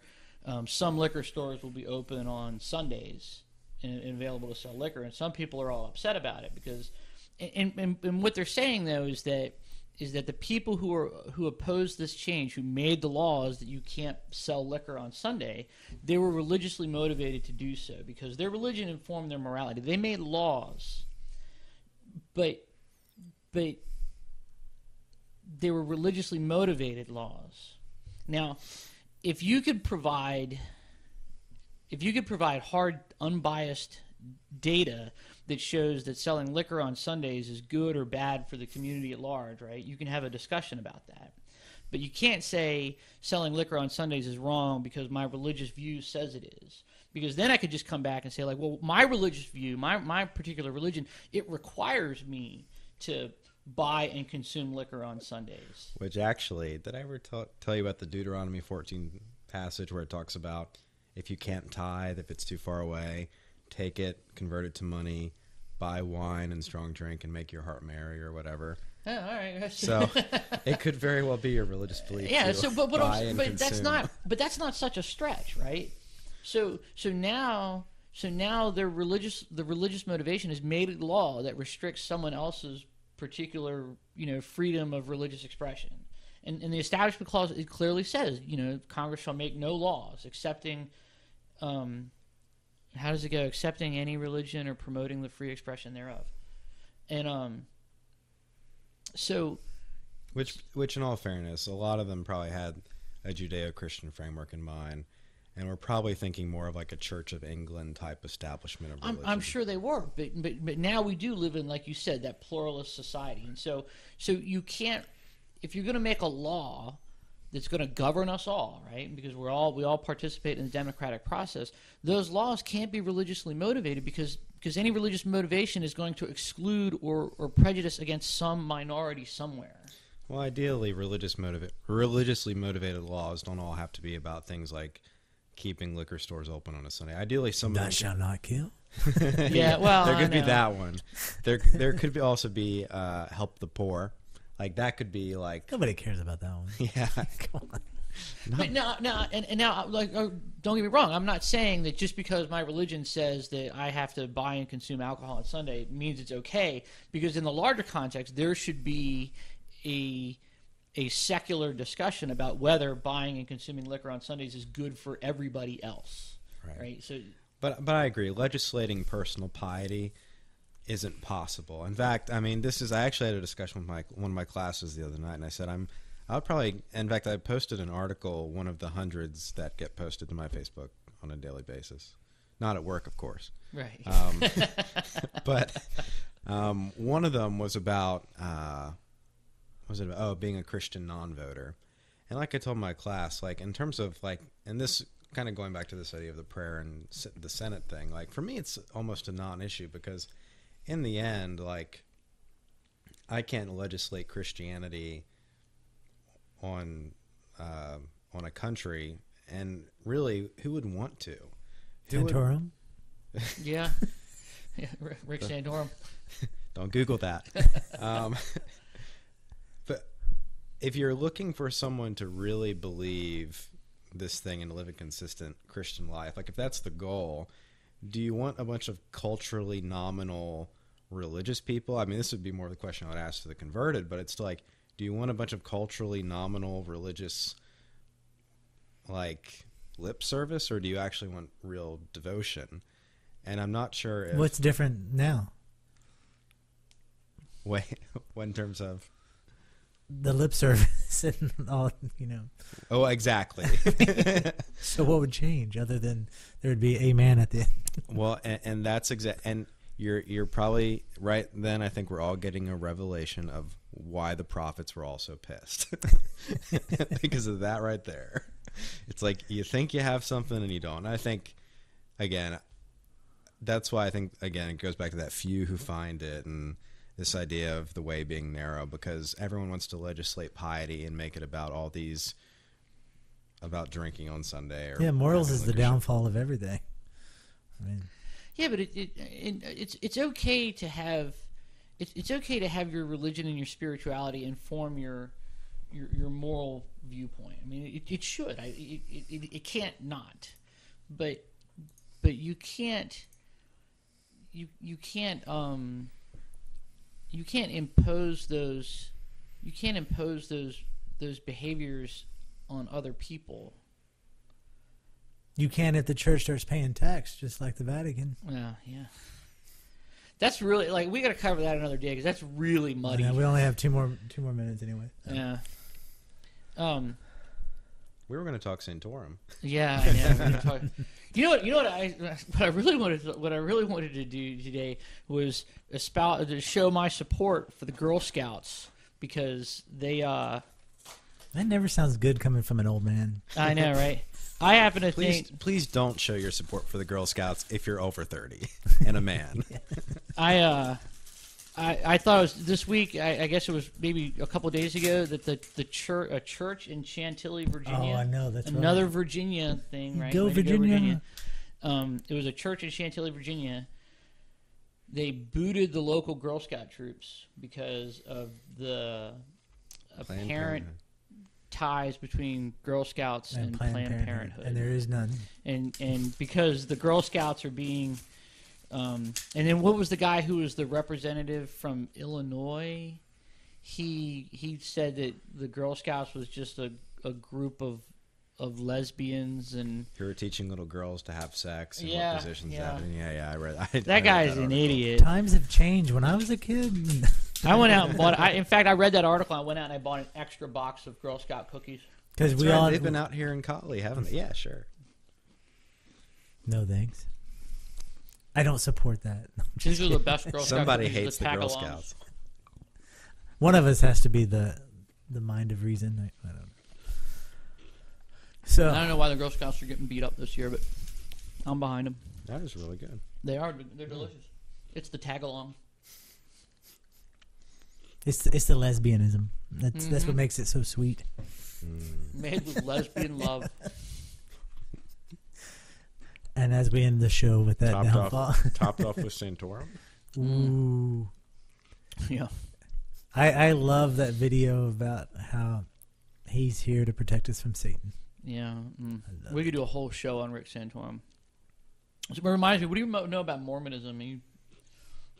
some liquor stores will be open on Sundays and available to sell liquor, and some people are all upset about it because and what they're saying though is that the people who opposed this change, who made the laws that you can't sell liquor on Sunday, they were religiously motivated to do so because their religion informed their morality. They made laws, but they were religiously motivated laws. Now, if you could provide hard, unbiased data that shows that selling liquor on Sundays is good or bad for the community at large, right? You can have a discussion about that. But you can't say selling liquor on Sundays is wrong because my religious view says it is. Because then I could just come back and say, like, well, my religious view, my particular religion, it requires me to buy and consume liquor on Sundays. Which actually, did I ever tell you about the Deuteronomy 14 passage where it talks about if you can't tithe, if it's too far away, take it, convert it to money, buy wine and strong drink, and make your heart merry or whatever. Oh, all right. So it could very well be your religious belief. Yeah. To So, but consume. that's not such a stretch, right? So now the religious motivation has made a law that restricts someone else's particular freedom of religious expression. And the Establishment Clause, it clearly says Congress shall make no laws accepting. How does it go? Accepting any religion or promoting the free expression thereof, and so, which in all fairness, a lot of them probably had a Judeo-Christian framework in mind, and we're probably thinking more of like a Church of England type establishment of religion. I'm sure they were, but now we do live in, like you said, that pluralist society, and so you can't, if you're going to make a law that's going to govern us all, right? Because we all participate in the democratic process. Those laws can't be religiously motivated because any religious motivation is going to exclude or prejudice against some minority somewhere. Well, ideally, religiously motivated laws don't all have to be about things like keeping liquor stores open on a Sunday. Ideally, some of them shall not kill. Yeah, well, there could be that one. There could help the poor. Like that could be like nobody cares about that one. Yeah, come on. But now, like, don't get me wrong. I'm not saying that just because my religion says that I have to buy and consume alcohol on Sunday means it's okay. Because in the larger context, there should be a secular discussion about whether buying and consuming liquor on Sundays is good for everybody else. Right? So, but I agree. Legislating personal piety isn't possible. In fact, I mean, I actually had a discussion with one of my classes the other night, and I said I posted an article, one of the hundreds that get posted to my Facebook on a daily basis. Not at work, of course. Right. But one of them was about being a Christian non-voter. And like I told my class, like in terms of like, and this kind of going back to this idea of the prayer and the Senate thing, like for me it's almost a non-issue, because in the end, like, I can't legislate Christianity on a country, and really, who would want to? Santorum? Yeah. Rick Santorum. Don't Google that. But if you're looking for someone to really believe this thing and live a consistent Christian life, like if that's the goal, do you want a bunch of culturally nominal religious people? I mean, this would be more the question I would ask to the converted, but it's like, do you want a bunch of culturally nominal religious, like, lip service, or do you actually want real devotion? And I'm not sure if... What's different now? What in terms of... The lip service and all, you know. Oh, exactly. So what would change other than there would be amen at the end? Well, and that's exact. And you're probably right. Then I think we're all getting a revelation of why the prophets were all so pissed because of that right there. It's like you think you have something and you don't. And I think, again, that's why I think, again, it goes back to that few who find it and this idea of the way being narrow, because everyone wants to legislate piety and make it about all these, about drinking on Sunday. Or morals is the downfall of everything. I mean, yeah, but it's okay to have it's okay to have your religion and your spirituality inform your moral viewpoint. I mean, it should. It can't not, but you can't impose those behaviors on other people. You can if the church starts paying tax, just like the Vatican. Yeah. That's really, like, we got to cover that another day, because that's really muddy. Yeah, we only have two more minutes anyway. Yeah. We were going to talk Santorum. Yeah. We're gonna talk. What I really wanted to do today was to show my support for the Girl Scouts, because they that never sounds good coming from an old man. I know, right? I happen to think. Please don't show your support for the Girl Scouts if you're over 30 and a man. I thought it was this week. I guess it was maybe a couple days ago that a church in Chantilly, Virginia. Oh, I know, that's another right. Virginia thing, right? Go Virginia! It was a church in Chantilly, Virginia. They booted the local Girl Scout troops because of the apparent ties between Girl Scouts and Planned Parenthood. And there is none. And because the Girl Scouts are being... and then what was the guy who was the representative from Illinois? He said that the Girl Scouts was just a group of lesbians and who were teaching little girls to have sex and yeah, what positions yeah. that. Yeah, I read that guy's an idiot. Times have changed. When I was a kid, I went out and bought. In fact, I read that article. I went out and I bought an extra box of Girl Scout cookies. Because they've been out here in Collie, haven't they? Yeah, sure. No thanks. I don't support that. These are the best Girl Scout Somebody cookies, hates the Girl Scouts. One of us has to be the mind of reason. I don't know. So I don't know why the Girl Scouts are getting beat up this year, but I'm behind them. That is really good. They are. They're delicious. It's the tag along. It's the lesbianism. That's what makes it so sweet. Made with lesbian love. And as we end the show with that downfall, topped off with Santorum. Ooh, yeah. I love that video about how he's here to protect us from Satan. Yeah, we could do a whole show on Rick Santorum. So it reminds me, what do you know about Mormonism?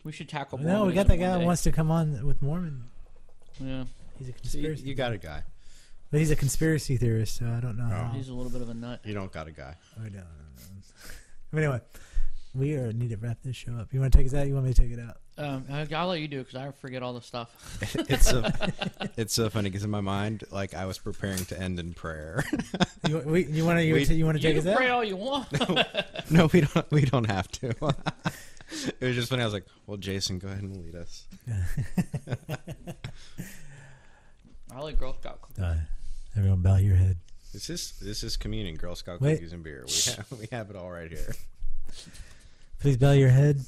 We should tackle Mormonism. No, we got that guy who wants to come on with Mormon. Yeah. He's a conspiracy. You got a guy. But he's a conspiracy theorist, so I don't know how. He's a little bit of a nut. You don't got a guy. I don't know. But anyway, We need to wrap this show up. You want to take us out? You want me to take it out? I'll let you do it because I forget all the stuff. It's so funny because in my mind, like I was preparing to end in prayer. You want to take us out? Pray all you want. No, we don't have to. It was just funny. I was like, "Well, Jason, go ahead and lead us." I like Girl Scout cookies. Everyone, bow your head. This is communion, Girl Scout Wait. cookies and beer. We have it all right here. Please bow your head.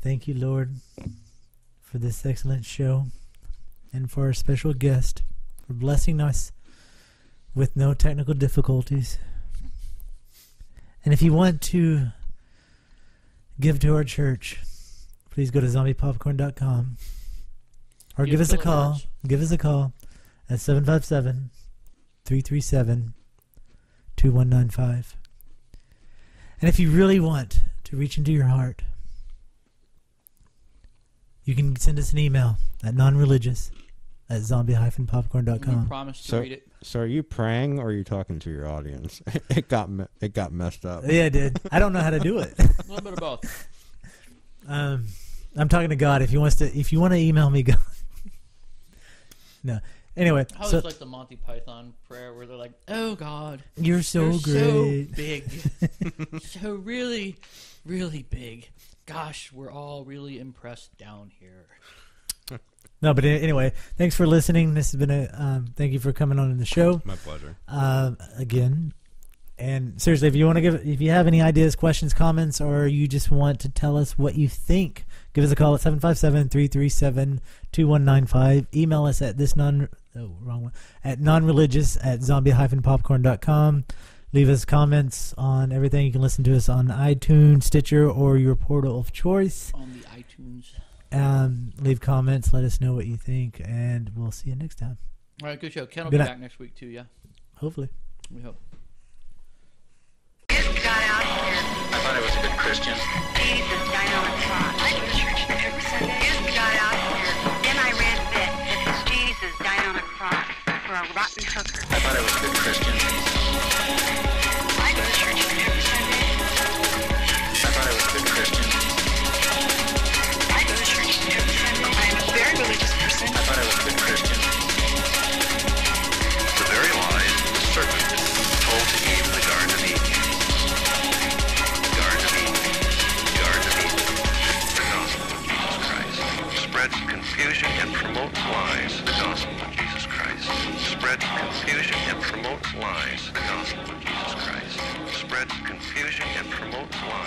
Thank you, Lord, for this excellent show and for our special guest for blessing us with no technical difficulties. And if you want to give to our church, please go to zombiepopcorn.com or give us a call. merch. Give us a call at 757-337-2195. And if you really want to reach into your heart, you can send us an email at nonreligious@zombie-popcorn.com. We promise to So, read it. so are you praying or are you talking to your audience? It got messed up. Yeah, it did. I don't know how to do it. A little bit of both. I'm talking to God. If you want to email me, God. No. Anyway, I always like the Monty Python prayer where they're like, "Oh God, you're so you're great. so big, so really, really big. Gosh, we're all really impressed down here." No, but anyway, thanks for listening. This has been thank you for coming on in the show. My pleasure. Again. And seriously, if you have any ideas, questions, comments, or you just want to tell us what you think, give us a call at 757-337-2195. Email us at nonreligious@zombie-popcorn.com. Leave us comments on everything. You can listen to us on iTunes, Stitcher, or your portal of choice. On the iTunes. Leave comments. Let us know what you think, and we'll see you next time. All right, good show. Ken will Good be night. back next week too. Yeah, Hopefully. we hope. Jesus got out here. I thought I was a good Christian. Jesus died on a cross. I go to church every Sunday. Jesus got out here. Then I read that Jesus died on a cross for a rotten hooker. I thought I was a good Christian. I go to church every Sunday. I thought I was a good Christian. I go to church every Sunday. I'm a very religious person. I thought I was a good Christian. The very lies the serpent told to Eve in the Garden of Eden. Garden of Eden. Garden of Eden. The gospel of Jesus Christ. Spread confusion and promote lies. The gospel of Jesus Christ. Spread confusion and promote lies. The gospel of Jesus Christ. Spread confusion and promote lies.